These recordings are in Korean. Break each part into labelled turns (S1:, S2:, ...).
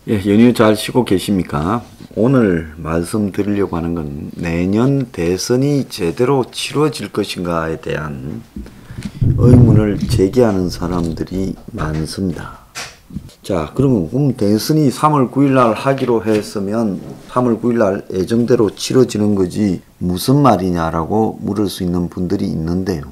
S1: 예, 연휴 잘 쉬고 계십니까? 오늘 말씀드리려고 하는 건 내년 대선이 제대로 치러질 것인가에 대한 의문을 제기하는 사람들이 많습니다. 자, 그럼 대선이 3월 9일 날 하기로 했으면 3월 9일 날 예정대로 치러지는 거지 무슨 말이냐라고 물을 수 있는 분들이 있는데요.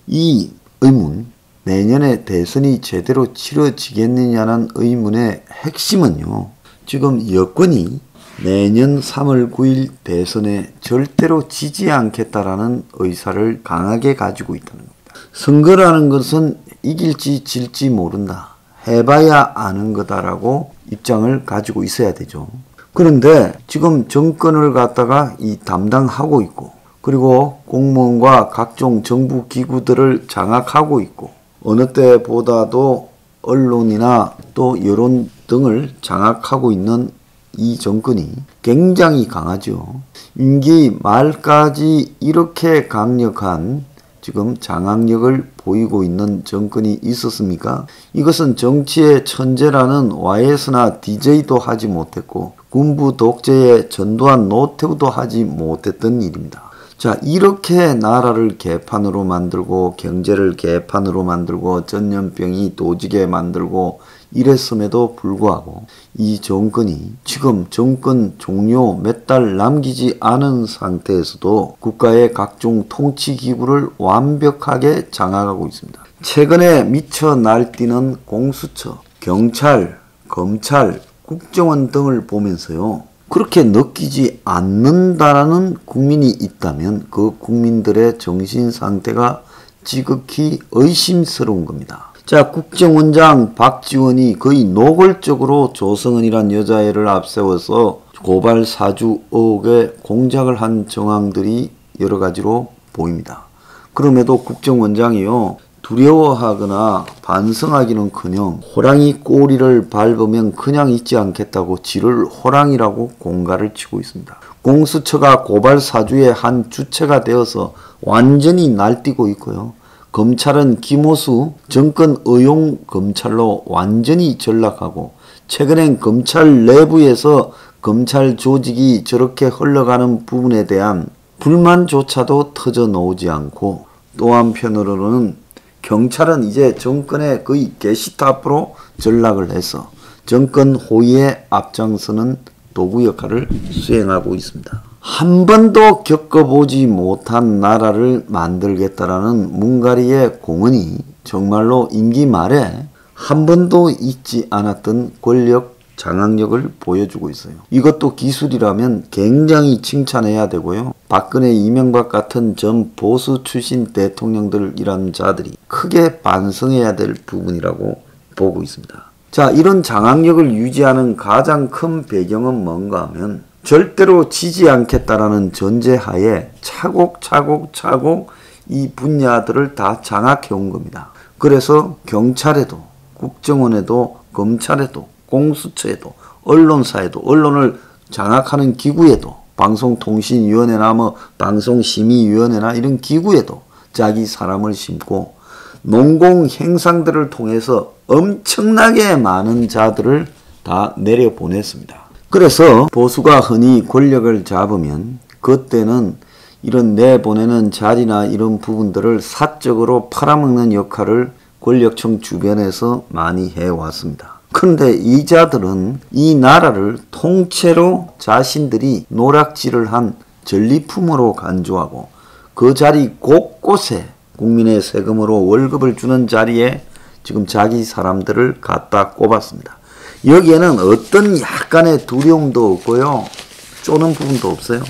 S1: 이 의문, 내년에 대선이 제대로 치러지겠느냐는 의문의 핵심은요. 지금 여권이 내년 3월 9일 대선에 절대로 지지 않겠다라는 의사를 강하게 가지고 있다는 겁니다. 선거라는 것은 이길지 질지 모른다. 해봐야 아는 거다라고 입장을 가지고 있어야 되죠. 그런데 지금 정권을 갖다가 담당하고 있고, 그리고 공무원과 각종 정부 기구들을 장악하고 있고, 어느 때보다도 언론이나 또 여론 등을 장악하고 있는 이 정권이 굉장히 강하죠. 임기 말까지 이렇게 강력한 지금 장악력을 보이고 있는 정권이 있었습니까? 이것은 정치의 천재라는 YS나 DJ도 하지 못했고 군부 독재의 전두환 노태우도 하지 못했던 일입니다. 자, 이렇게 나라를 개판으로 만들고 경제를 개판으로 만들고 전염병이 도지게 만들고 이랬음에도 불구하고 이 정권이 지금 정권 종료 몇 달 남기지 않은 상태에서도 국가의 각종 통치기구를 완벽하게 장악하고 있습니다. 최근에 미쳐 날뛰는 공수처, 경찰, 검찰, 국정원 등을 보면서요. 그렇게 느끼지 않는다라는 국민이 있다면 그 국민들의 정신 상태가 지극히 의심스러운 겁니다. 자, 국정원장 박지원이 거의 노골적으로 조성은이란 여자애를 앞세워서 고발 사주 의혹에 공작을 한 정황들이 여러 가지로 보입니다. 그럼에도 국정원장이요. 두려워하거나 반성하기는커녕 호랑이 꼬리를 밟으면 그냥 있지 않겠다고 지를 호랑이라고 공갈을 치고 있습니다. 공수처가 고발 사주의 한 주체가 되어서 완전히 날뛰고 있고요. 검찰은 김호수 정권 의용 검찰로 완전히 전락하고 최근엔 검찰 내부에서 검찰 조직이 저렇게 흘러가는 부분에 대한 불만조차도 터져 나오지 않고 또 한편으로는 경찰은 이제 정권의 거의 게시탑으로 전락을 해서 정권 호위에 앞장서는 도구 역할을 수행하고 있습니다. 한 번도 겪어보지 못한 나라를 만들겠다라는 문가리의 공언이 정말로 임기 말에 한 번도 있지 않았던 권력 장악력을 보여주고 있어요. 이것도 기술이라면 굉장히 칭찬해야 되고요. 박근혜, 이명박 같은 전 보수 출신 대통령들이란 자들이 크게 반성해야 될 부분이라고 보고 있습니다. 자, 이런 장악력을 유지하는 가장 큰 배경은 뭔가 하면 절대로 지지 않겠다라는 전제하에 차곡차곡 이 분야들을 다 장악해 온 겁니다. 그래서 경찰에도 국정원에도 검찰에도 공수처에도 언론사에도 언론을 장악하는 기구에도 방송통신위원회나 방송심의위원회나 이런 기구에도 자기 사람을 심고 농공행상들을 통해서 엄청나게 많은 자들을 다 내려보냈습니다. 그래서 보수가 흔히 권력을 잡으면 그때는 이런 내보내는 자리나 이런 부분들을 사적으로 팔아먹는 역할을 권력층 주변에서 많이 해왔습니다. 그런데 이 자들은 이 나라를 통째로 자신들이 노략질을 한 전리품으로 간주하고 그 자리 곳곳에 국민의 세금으로 월급을 주는 자리에 지금 자기 사람들을 갖다 꼽았습니다. 여기에는 어떤 약간의 두려움도 없고요. 쪼는 부분도 없어요.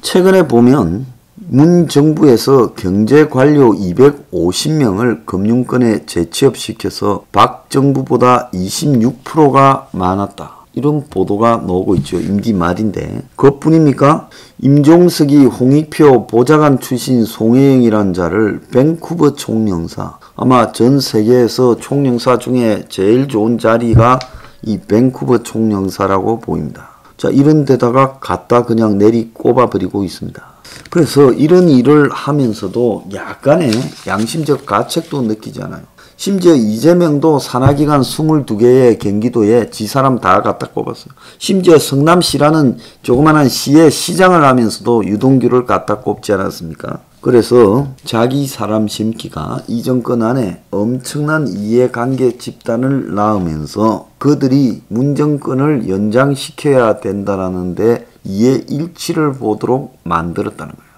S1: 최근에 보면 문 정부에서 경제관료 250명을 금융권에 재취업시켜서 박 정부보다 26%가 많았다. 이런 보도가 나오고 있죠. 임기 말인데 그것뿐입니까? 임종석이 홍익표 보좌관 출신 송혜영이란 자를 밴쿠버 총영사, 아마 전 세계에서 총영사 중에 제일 좋은 자리가 이 밴쿠버 총영사라고 보입니다. 자, 이런 데다가 갖다 그냥 내리 꼽아버리고 있습니다. 그래서 이런 일을 하면서도 약간의 양심적 가책도 느끼지 않아요. 심지어 이재명도 산하기관 22개의 경기도에 지사람 다 갖다 꼽았어요. 심지어 성남시라는 조그마한 시의 시장을 하면서도 유동규를 갖다 꼽지 않았습니까? 그래서 자기 사람 심기가 이 정권 안에 엄청난 이해관계 집단을 낳으면서 그들이 문정권을 연장시켜야 된다는 데 이해 일치를 보도록 만들었다는 거예요.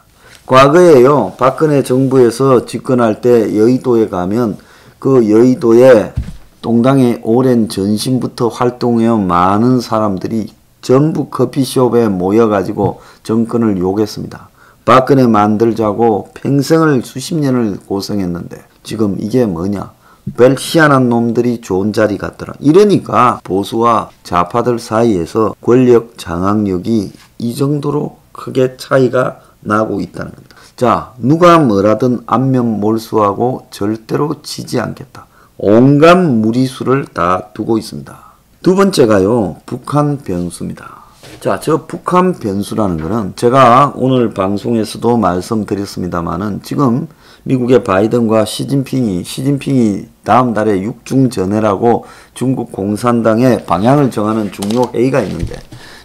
S1: 과거에요, 박근혜 정부에서 집권할 때 여의도에 가면 그 여의도에 동당의 오랜 전신부터 활동해온 많은 사람들이 전부 커피숍에 모여가지고 정권을 욕했습니다. 박근혜 만들자고 평생을 수십 년을 고생했는데 지금 이게 뭐냐? 별 희한한 놈들이 좋은 자리 같더라. 이러니까 보수와 좌파들 사이에서 권력 장악력이 이 정도로 크게 차이가 나고 있다는 겁니다. 자, 누가 뭐라든 안면 몰수하고 절대로 지지 않겠다. 온갖 무리수를 다 두고 있습니다. 두 번째가요, 북한 변수입니다. 자, 저 북한 변수라는 거는 제가 오늘 방송에서도 말씀드렸습니다만은 지금 미국의 바이든과 시진핑이 다음 달에 육중전회라고 중국 공산당의 방향을 정하는 중요 회의가 있는데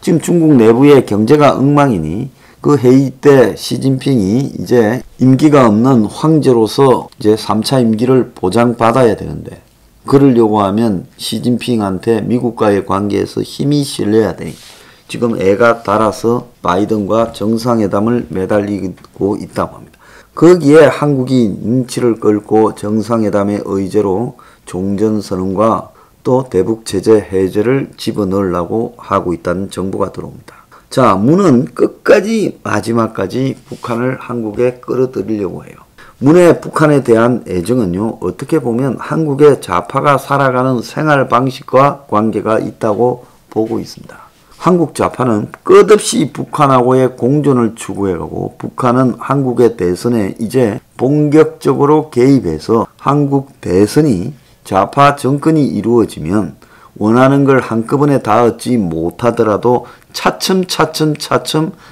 S1: 지금 중국 내부의 경제가 엉망이니 그 회의 때 시진핑이 이제 임기가 없는 황제로서 이제 3차 임기를 보장받아야 되는데 그러려고 하면 시진핑한테 미국과의 관계에서 힘이 실려야 되니 지금 애가 달아서 바이든과 정상회담을 매달리고 있다고 합니다. 거기에 한국이 눈치를 끌고 정상회담의 의제로 종전선언과 또 대북제재 해제를 집어넣으려고 하고 있다는 정보가 들어옵니다. 자, 문은 끝까지 마지막까지 북한을 한국에 끌어들이려고 해요. 문의 북한에 대한 애정은요, 어떻게 보면 한국의 좌파가 살아가는 생활 방식과 관계가 있다고 보고 있습니다. 한국 좌파는 끝없이 북한하고의 공존을 추구해가고 북한은 한국의 대선에 이제 본격적으로 개입해서 한국 대선이 좌파 정권이 이루어지면 원하는 걸 한꺼번에 다 얻지 못하더라도 차츰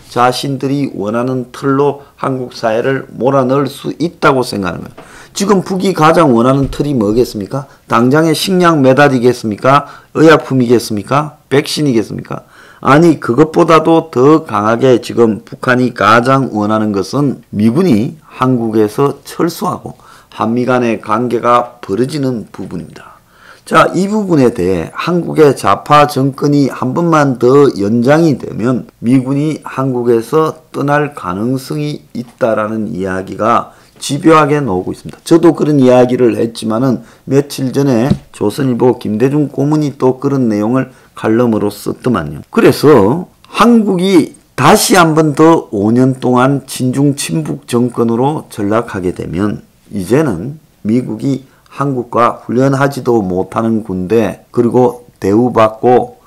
S1: 자신들이 원하는 틀로 한국 사회를 몰아넣을 수 있다고 생각하는 거예요. 지금 북이 가장 원하는 틀이 뭐겠습니까? 당장의 식량 매달이겠습니까? 의약품이겠습니까? 백신이겠습니까? 아니, 그것보다도 더 강하게 지금 북한이 가장 원하는 것은 미군이 한국에서 철수하고 한미 간의 관계가 벌어지는 부분입니다. 자, 이 부분에 대해 한국의 좌파 정권이 한 번만 더 연장이 되면 미군이 한국에서 떠날 가능성이 있다라는 이야기가 집요하게 나오고 있습니다. 저도 그런 이야기를 했지만은 며칠 전에 조선일보 김대중 고문이 또 그런 내용을 칼럼으로 썼더만요. 그래서 한국이 다시 한 번 더 5년 동안 친중 친북 정권으로 전락하게 되면 이제는 미국이 한국과 훈련하지도 못하는 군대 그리고 대우받고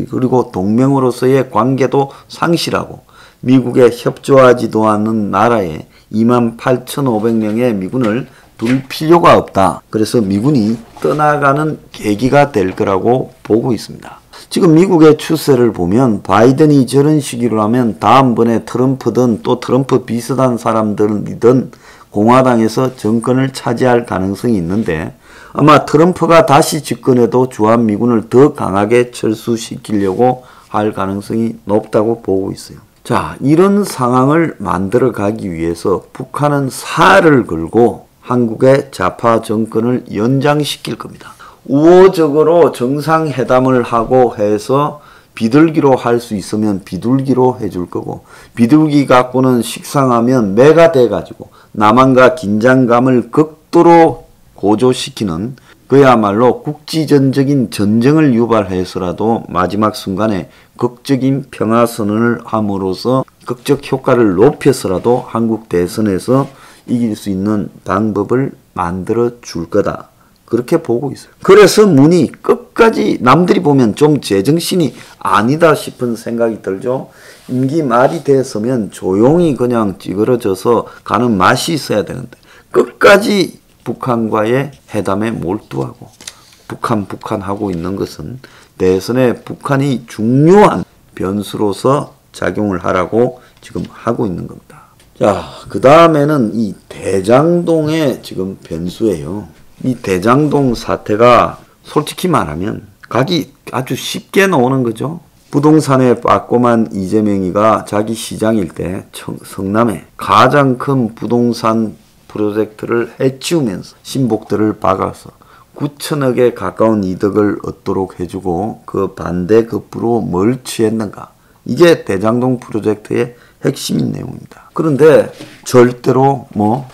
S1: 그리고 동맹으로서의 관계도 상실하고 미국에 협조하지도 않는 나라에 28,500명의 미군을 둘 필요가 없다. 그래서 미군이 떠나가는 계기가 될 거라고 보고 있습니다. 지금 미국의 추세를 보면 바이든이 저런 식으로 하면 다음번에 트럼프든 또 트럼프 비슷한 사람들이든 공화당에서 정권을 차지할 가능성이 있는데 아마 트럼프가 다시 집권해도 주한미군을 더 강하게 철수시키려고 할 가능성이 높다고 보고 있어요. 자, 이런 상황을 만들어 가기 위해서 북한은 살을 걸고 한국의 좌파 정권을 연장시킬 겁니다. 우호적으로 정상회담을 하고 해서 비둘기로 할 수 있으면 비둘기로 해줄 거고 비둘기 갖고는 식상하면 매가 돼가지고 남한과 긴장감을 극도로 고조시키는 그야말로 국지전적인 전쟁을 유발해서라도 마지막 순간에 극적인 평화선언을 함으로써 극적 효과를 높여서라도 한국 대선에서 이길 수 있는 방법을 만들어 줄 거다. 그렇게 보고 있어요. 그래서 문이 끝까지 남들이 보면 좀 제정신이 아니다 싶은 생각이 들죠. 임기 말이 됐으면 조용히 그냥 찌그러져서 가는 맛이 있어야 되는데 끝까지 북한과의 회담에 몰두하고 북한 하고 있는 것은 대선에 북한이 중요한 변수로서 작용을 하라고 지금 하고 있는 겁니다. 자, 그 다음에는 이 대장동의 지금 변수예요. 이 대장동 사태가 솔직히 말하면 각이 아주 쉽게 나오는 거죠. 부동산에 빠꼼한 이재명이가 자기 시장일 때 성남에 가장 큰 부동산 프로젝트를 해치우면서 신복들을 박아서 9천억에 가까운 이득을 얻도록 해주고 그 반대급부로 뭘 취했는가. 이게 대장동 프로젝트의 핵심인 내용입니다. 그런데 절대로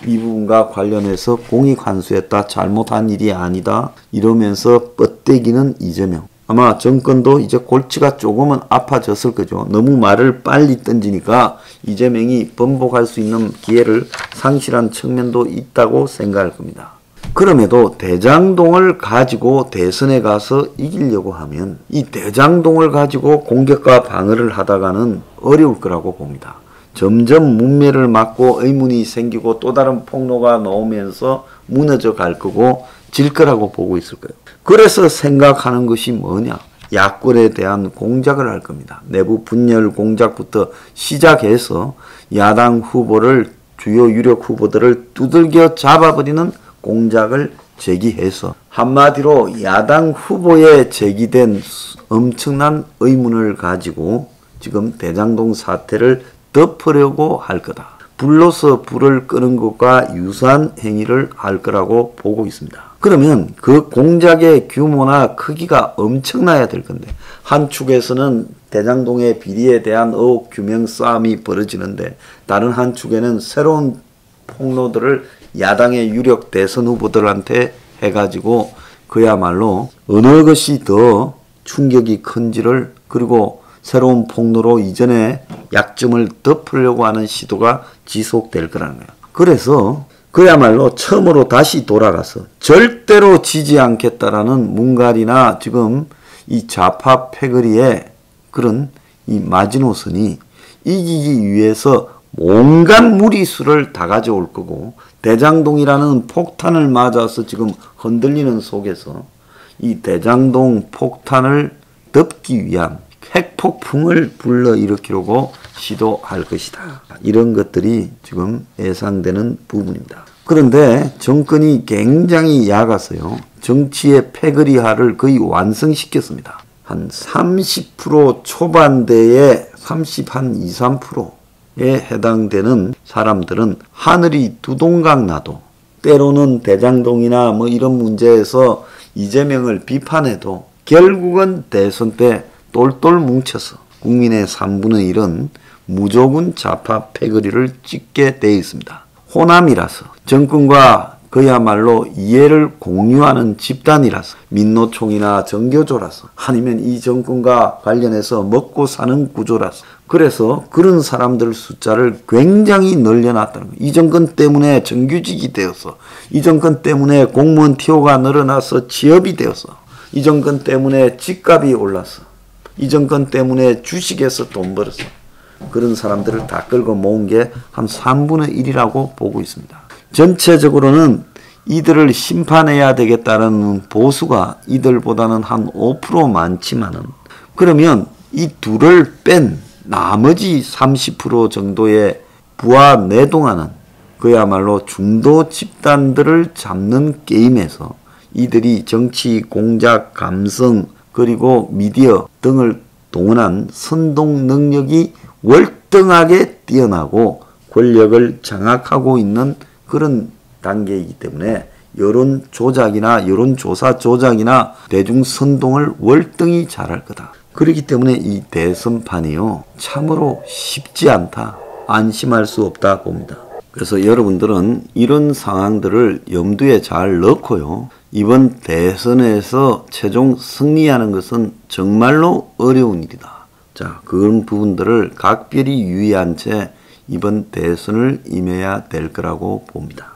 S1: 이 부분과 관련해서 공익 환수했다, 잘못한 일이 아니다 이러면서 뻗대기는 이재명. 아마 정권도 이제 골치가 조금은 아파졌을 거죠. 너무 말을 빨리 던지니까 이재명이 번복할 수 있는 기회를 상실한 측면도 있다고 생각할 겁니다. 그럼에도 대장동을 가지고 대선에 가서 이기려고 하면 이 대장동을 가지고 공격과 방어를 하다가는 어려울 거라고 봅니다. 점점 문매를 맞고 의문이 생기고 또 다른 폭로가 나오면서 무너져 갈 거고 질 거라고 보고 있을 거예요. 그래서 생각하는 것이 뭐냐? 야권에 대한 공작을 할 겁니다. 내부 분열 공작부터 시작해서 야당 후보를, 주요 유력 후보들을 두들겨 잡아버리는 공작을 제기해서 한마디로 야당 후보에 제기된 엄청난 의문을 가지고 지금 대장동 사태를 덮으려고 할 거다. 불로서 불을 끄는 것과 유사한 행위를 할 거라고 보고 있습니다. 그러면 그 공작의 규모나 크기가 엄청나야 될 건데 한 축에서는 대장동의 비리에 대한 의혹 규명 싸움이 벌어지는데 다른 한 축에는 새로운 폭로들을 야당의 유력 대선 후보들한테 해가지고 그야말로 어느 것이 더 충격이 큰지를 그리고 새로운 폭로로 이전의 약점을 덮으려고 하는 시도가 지속될 거라는 거예요. 그래서 그야말로 처음으로 다시 돌아가서 절대로 지지 않겠다라는 문갈이나 지금 이 좌파 패거리의 그런 이 마지노선이 이기기 위해서 온갖 무리수를 다 가져올 거고 대장동이라는 폭탄을 맞아서 지금 흔들리는 속에서 이 대장동 폭탄을 덮기 위한 핵폭풍을 불러일으키려고 시도할 것이다. 이런 것들이 지금 예상되는 부분입니다. 그런데 정권이 굉장히 약아서요. 정치의 패거리화를 거의 완성시켰습니다. 한 30% 초반대에 23%에 해당되는 사람들은 하늘이 두 동강 나도 때로는 대장동이나 이런 문제에서 이재명을 비판해도 결국은 대선 때 똘똘 뭉쳐서 국민의 3분의 1은 무조건 좌파 패거리를 찍게 되어 있습니다. 호남이라서 정권과 그야말로 이해를 공유하는 집단이라서 민노총이나 정교조라서 아니면 이 정권과 관련해서 먹고 사는 구조라서 그래서 그런 사람들 숫자를 굉장히 늘려놨다는 거예요. 이 정권 때문에 정규직이 되어서 이 정권 때문에 공무원 티오가 늘어나서 취업이 되어서 이 정권 때문에 집값이 올라서 이 정권 때문에 주식에서 돈 벌어서 그런 사람들을 다 끌고 모은 게 한 3분의 1이라고 보고 있습니다. 전체적으로는 이들을 심판해야 되겠다는 보수가 이들보다는 한 5% 많지만은 그러면 이 둘을 뺀 나머지 30% 정도의 부하 내동하는 그야말로 중도 집단들을 잡는 게임에서 이들이 정치, 공작, 감성 그리고 미디어 등을 동원한 선동 능력이 월등하게 뛰어나고 권력을 장악하고 있는 그런 단계이기 때문에 여론 조작이나 여론조사 조작이나 대중 선동을 월등히 잘할 거다. 그렇기 때문에 이 대선판이요 참으로 쉽지 않다. 안심할 수 없다 봅니다. 그래서 여러분들은 이런 상황들을 염두에 잘 넣고요. 이번 대선에서 최종 승리하는 것은 정말로 어려운 일이다. 자, 그런 부분들을 각별히 유의한 채 이번 대선을 임해야 될 거라고 봅니다.